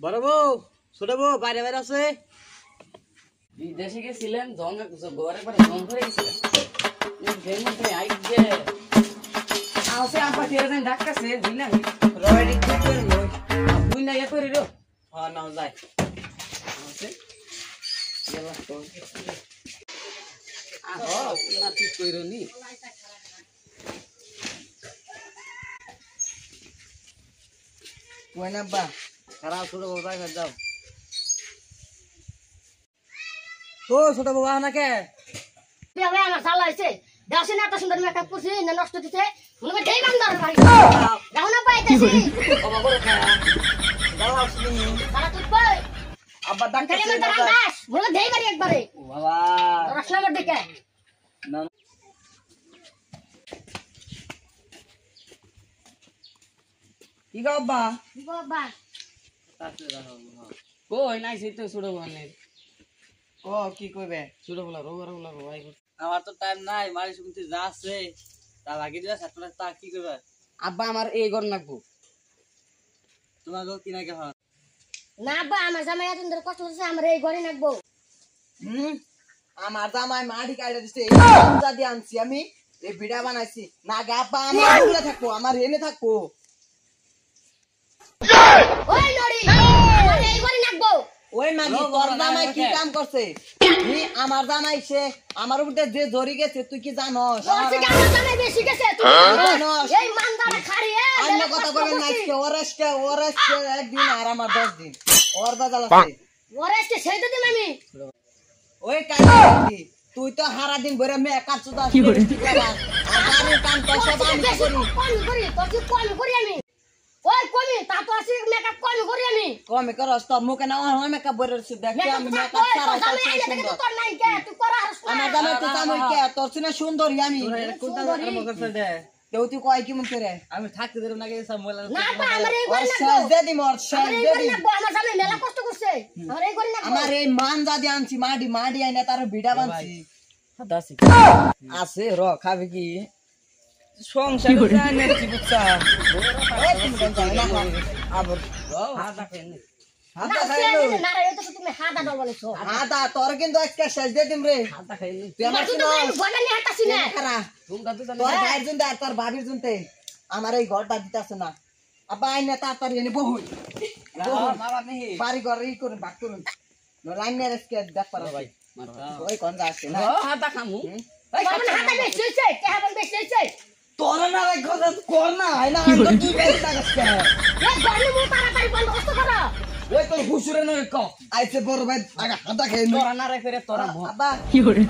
বড় বউ ছোট বউ বাইরে বাইরে আছে। বিদেশে গেছিলেন ঘরে পরে জং করে গেছিলেন ডাক্তারছে বুঝলাম রয়ডি কি করলো বুঝ না ইয়ে করি রো হ্যাঁ নাও যাই না ঠিক কইরো নি কই না বা খারাপ ছোট বউ যাই যাও। ও ছোট বউ না কে বিয়াবে আমার শালা হইছে দাসে না এত সুন্দর মেকআপ করছে না নষ্ট দিতে মনে করে দেই বান্দার ভাই দাও না পাইতেছি বাবা বড় কে দাও আসনি তারা তুই কই আব্বা ডাক্তার খালি মন তারা দাস মনে দেই বাড়ি একবারে বাবা রস নাম্বার দিকে না কি গো আব্বা বাবা কই নাই সেই তো ছোট বলে ও কি কইবে ছোট বলা রোগা ভাই আমার তো টাইম নাই মারি শুনতে যা আছে তা লাগি দিবা সাতটা তা কি কইবে আব্বা আমার এই ঘর নাকবো তোমাকে কি না কে হয় না আব্বা আমার জামাই এত সুন্দর কষ্ট করছে আমার এই ঘরে নাকবো আমার জামাই মাটি কাটে দিছে এই পূজা দিয়ে আনছি আমি এই ভিডিও বানাইছি না গে আব্বা আমার এগুলা থাকবো আমার এনে থাকবো ওই নড়ি আমার এই ঘরে নাকবো ওই মাগি তোর জামাই কি কাম করছে আমার জামাই সে আমার উপরে যে জড়ি গেছে তুই কি জানোস ওর থেকে আমার জামাই বেশি গেছে তুই জানোস এই মানদারে খাড়িয়ে অন্য কথা কইবেন না আজকে ওরসকে একদিন আর আমার 10 দিন ওর বাজাল আছে ওরে এসে সেই তো দিম আমি ওই কাই তুই তো হারা দিন ভরে মেকআপ সুদা কি করে আর গাড়ির কাম তো সব আমি করি কম করি আমি ওই কমি তা তো আসি মেকআপ কম করি আমি কমে করস তোর মুখে না হয় মেকআপ ভরে দেখি আমি মেকআপ সারা সুন্দর তোর নাই কে তুই করা হারস আমার জামাই তো জামাই কে তোর সিনা সুন্দরই আমি কোনটা কাম করছ দে কেউ তুই কয় কি মন করে আমি থাকতে দেব না কে সব মোবাইল না বা আমার এই ঘরে না শেষ দে দি মোর শেষ দে দি আমার জামাই মেলা কষ্ট করছে আমার এই ঘরে না আমার এই মান দাদি আনছি মাডি আইনা তার ভিডা বানছি দাসি আছে র খাবে কি সংসার জানে কি বুঝছা এই তুমি কেন জানো না আবার হাতা ফেনে হাতা না খাইলো না রে তো তুমি হাদা ডল বলেছো হাতা তোর কিন্তু আজকে শেষ দে দিম রে হাতা খাইলি তুই আমার তুই তো ঘরে নিয়ে হাতাছি না খারা তোমরা তো জানো তোর ভাইয়ের জন্য আর তোর ভাবির জন্য আমার এই ঘরটা দিতাছে না আব্বা আইনা তাড়াতাড়ি এনে বহু বাবা নেই বাড়ি ঘর ই করুন ভাগ করুন লাইন নিয়ে রেস্কে দেখ পারো ভাই ওই কোন যাচ্ছে না হাতা খামু আমার হাতা বেশি হইছে কেমন বেশি হইছে তোর না রে কথা কর না আইনা আমি তো তুই বেশি টাকাস কে এই ঘরে মু তাড়াতাড়ি বন্ধ করতে করো ওই তোর হুসুরে নয় ক আইছে বড় ভাই আগা হাতা খেয়ে নো তোরা না রে ফেরে তোরা আব্বা কি করে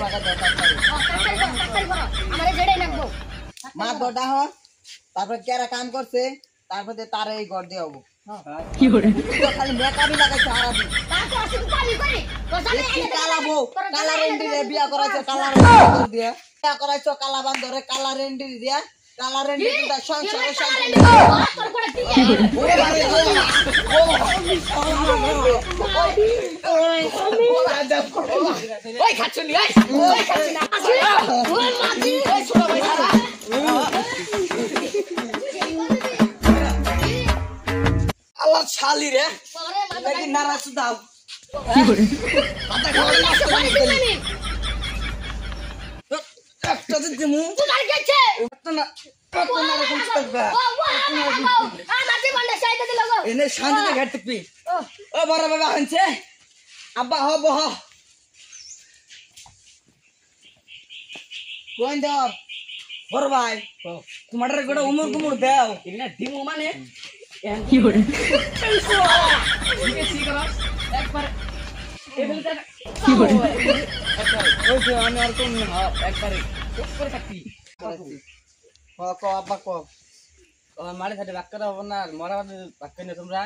তাড়াতাড়ি করো আমারে জেডে নাকবো মা গোটা হ তারপর কেরা কাম করছে তারপরে তার এই ঘর দিয়ে হবো কি করে তো খালি মেকআপই লাগাইছে হারা দিন তা তো আসি কালি করি তো জানে কি কালাবো কালা রেন্ডি রে বিয়া করাইছো কালা রেন্ডি দিয়া বিয়া করাইছো কালা বান্দরে কালা রেন্ডি দিয়া কালা রেন্ডি দিটা সংসারে শান্তি তোর করে দিয়ে ওরে বারে ওই খাচ্ছনি ওই খাচ্ছি না ওই মাটি ওই ছোট ভাই আল্লাহ শালি রে তোরে মাথা নাকি নারাজ দাও কি করে মাথা খাওয়াই না পানি দিবি একটা দিতে মু তোমার গেছে একটা না কত না রকম করবে আমার জীবনে সাইতে দিল গো এনে শান্তিতে ঘাট তুই ও বড় বাবা আনছে আব্বা হব হ কোন দর বড় ভাই তোমার গোটা উমর কুমুর দাও ইনা দিমু মানে কি করে ঠিক করো একবার টেবিল তে কি করে ওই যে আমি আর কোন একবারে চুপ করে থাকবি ক ক আব্বা ক মারে সাথে বাক্কা হবে না মরা বাক্কা নিয়ে তোমরা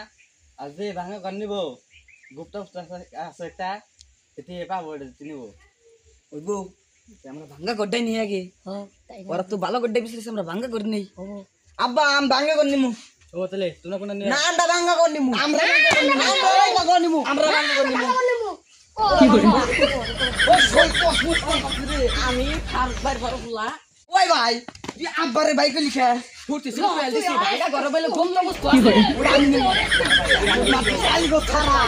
আর যে ভাঙা ঘর নিব গুপ্ত আছে একটা এতে পাবো নিব ওই বউ আমরা ভাঙ্গা গড্ডাই নিয়ে আগে ওরা তো ভালো গড্ডাই বিছলিস আমরা ভাঙ্গা করে নেই আব্বা আম ভাঙ্গা কর নিমু ও তাহলে তোমরা কোন নিয়ে না আন্ডা ভাঙ্গা কর নিমু আমরা ভাঙ্গা কর নিমু আমরা ভাঙ্গা কর নিমু কি করে ও সই কস আমি ফারবার বড় ওই ভাই তুই আব্বারে বাইকে লিখা ফুটছি সুপাল দিছি ভাঙ্গা ঘর বলে ঘুম না বুঝতো উড়ান নিমু শালি গো খারা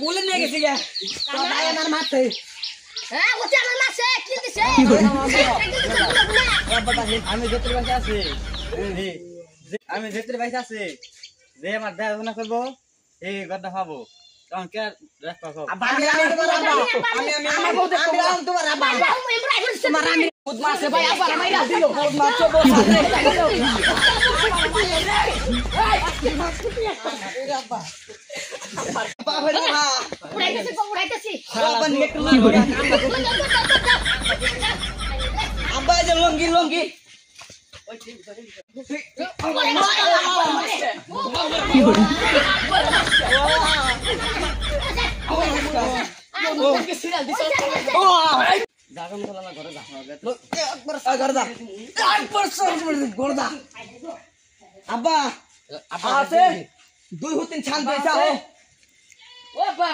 বলে নিয়ে গেছি গে ভাই আমার মারছে আমি যেতে পয়সা আছে আমি যেতে পয়সা আছে যে আমার দেখাশোনা করবো এই গদ্দা খাবো কারণ কে রাস্তা খাবো আব্বা যে লঙ্গি লঙ্গি আব্বা আছে 2 হুতিন ছান দিয়েছে ও বা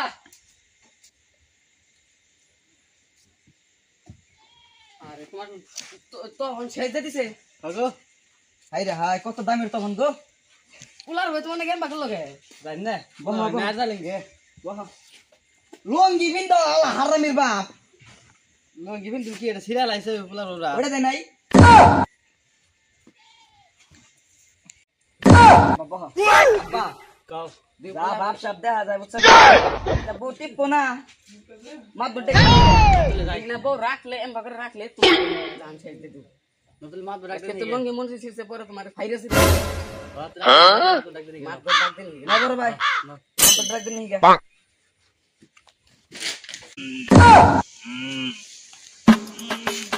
আরে তোমার তো হন ছেড়ে দিছে গো হাই রে হাই কত দামের তখন গো কুলার হই তোমার কেন বাকল লগে জানি না বহ না জালেঙ্গে বহ লঙ্গি বিন্দু আল্লাহ হারামির বাপ নো গিভিন তুমি কি এটা সিরিয়াল আইছে কুলার ওরা ওটা দেয় নাই বাবা বাবা কাও যা বাপ সব দেখা যায় বুঝছ তা বুটি পোনা মাত বুটে না বউ রাখলে এম বাকরে রাখলে তুমি জান ছেড়ে দে তু নতুন মাত রাখতে তো লঙ্গি মন সিরছে পরে তোমার ভাইরাস মাত ডাক দিন না বড় ভাই মাত ডাক দিন নিগা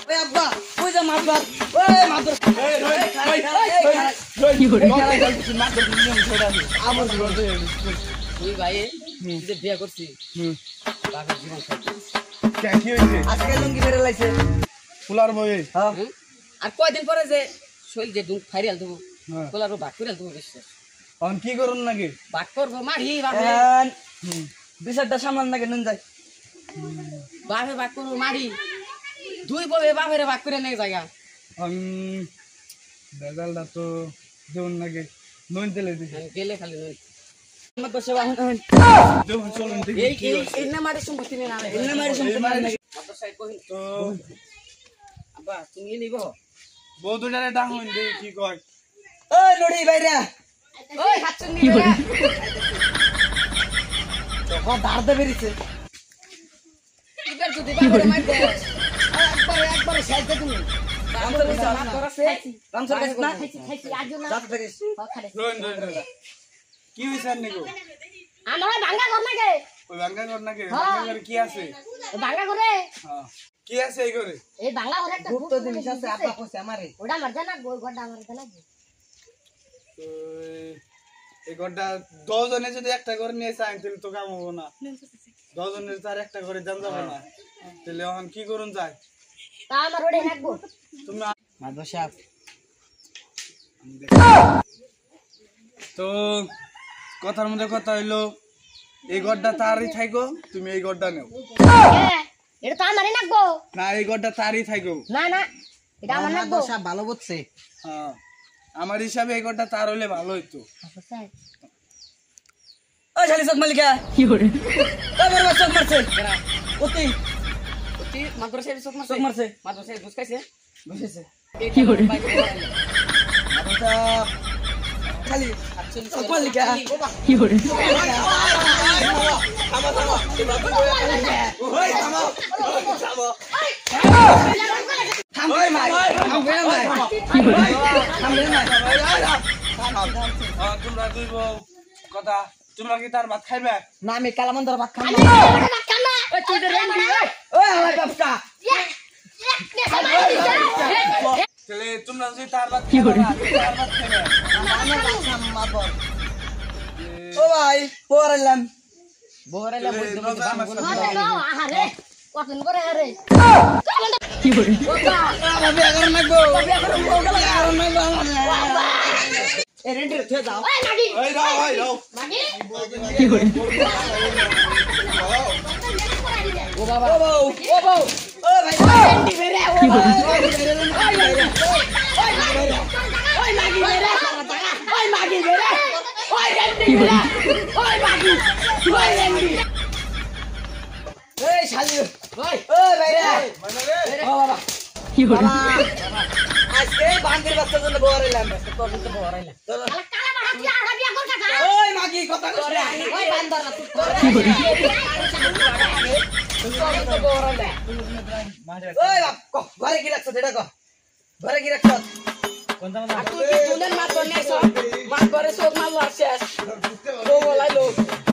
ওই আব্বা ওই যে মাত বাপ ওই মাত কি করে মাত নিয়ম ছোড়া আমার বলতে তুই ভাই যে বিয়া করছি বাপের জীবন কি হয়েছে আজকে লুঙ্গি বেরে লাইছে ফুলার বই হ্যাঁ আর কয়দিন পরে যে শৈল যে দুধ ফাইরাল দেবো হ্যাঁ। কোলারও ভাগ করে দেবো বিশ্বাস অন কি করুন নাকি ভাগ করবো মারি বাপে বিচারটা সামলান নাকি নুন যায় বাপে ভাগ করবো মারি দুই ববে বাপের ভাগ করে নেই জায়গা অন বেজালটা তো দেউন নাকি নইন তেলে দিছে গেলে খালি নই আমার তো সেবা হন দেউন চলুন দেখি এই এই না মারি সম্পত্তি নেই না এমনি মারি সম্পূর্ণ নাকি মাত্র সাইড কহিন তো আব্বা তুমি নিব বউ দুটারে ডাক হইন দেখি কি কয় ওই লড়ি বাইরা ওই হাতছুন নিবে তখন দাঁড়তে বেরিয়েছে ইবার যদি বাপের মার দে একবার সাইড দে তুমি রামসর কাছে না করাছে রামসর কাছে না যাতে পারিস রইন রইন রইন কি হইছে আর নিগো আমার ভাঙ্গা ঘর নাকি ওই ভাঙ্গা ঘর নাকি ভাঙ্গা ঘরে কি আছে ভাঙ্গা ঘরে হ্যাঁ কি আছে এই ঘরে এই ভাঙ্গা ঘরে একটা গুপ্ত জিনিস আছে আপা কইছে আমারে ওটা মারতে না গোল ঘরটা মারতে না তো এই ঘরটা 10 জনে যদি একটা ঘর নিয়ে চাই তাহলে তো কাম হবো না 10 জনের তার একটা ঘরে জান যাবে না তাহলে এখন কি করুন যায় তা আমার ওটা রাখবো তুমি মাদর সাহেব তো কথার মধ্যে কথা হইলো এই ঘরটা তারই থাইকো তুমি এই ঘরটা নেও এটা তো আমারই রাখবো না এই ঘরটা তারই থাইকো না না এটা আমার রাখবো মাদর সাহেব ভালো বুঝছে হ্যাঁ আমার হিসাবে এই ঘরটা তার হইলে ভালো হইতো ওই শালি চোখ মালিকা কি করে ওই বড় চোখ মারছে অতি অতি মাদ্রাসায় চোখ চোখ মারছে মাদ্রাসায় ঘুষ খাইছে বসেছে কি করে মাদর সাহেব খালি চোখ মালিকা কি করে থামবে না থামবে না থামবে না তোমরা দুই বউ কথা তোমরা কি তার ভাত খাইবে না আমি কালামন্দর ভাত খাবো ওই তুই রেন্ডি ওই আমার বাপকা তাহলে তোমরা যদি তার ভাত খাইবে না তার ভাত খাইবে আমার ভাত খাম মাদর ও ভাই পড়লাম বহরাইলা তাহলে রোজা মাছ আরে কতদিন পরে আরে এই রেন্ডি থুয়ে যাও ওই মাগি এই রাও মাগি ও বাবা ও বউ ও বউ ও ভাই রেন্ডি বেরে ও ওই মাগি বেরে ওই মাগি বেরে ওই রেন্ডি বেরে ওই মাগি ওই রেন্ডি এই শালি ওই ও ভাই রে মানে রে ও বাবা কি হলো আজকে বান্দির বাচ্চার জন্য বড়াইলাম তোর জন্য বড়াইলাম কালা কালা বাড়া তুই আড়া বিয়া কর কাকা ওই মাগি কথা করে ওই বান্দার না তুই কি হলো ওই বাপ ঘরে কি রাখছ এটা কো ঘরে কি রাখছ কোনটা তুই কি দুনের মাছ নিয়েছ মাছ ঘরে সব মাছ শেষ ও বলাইলো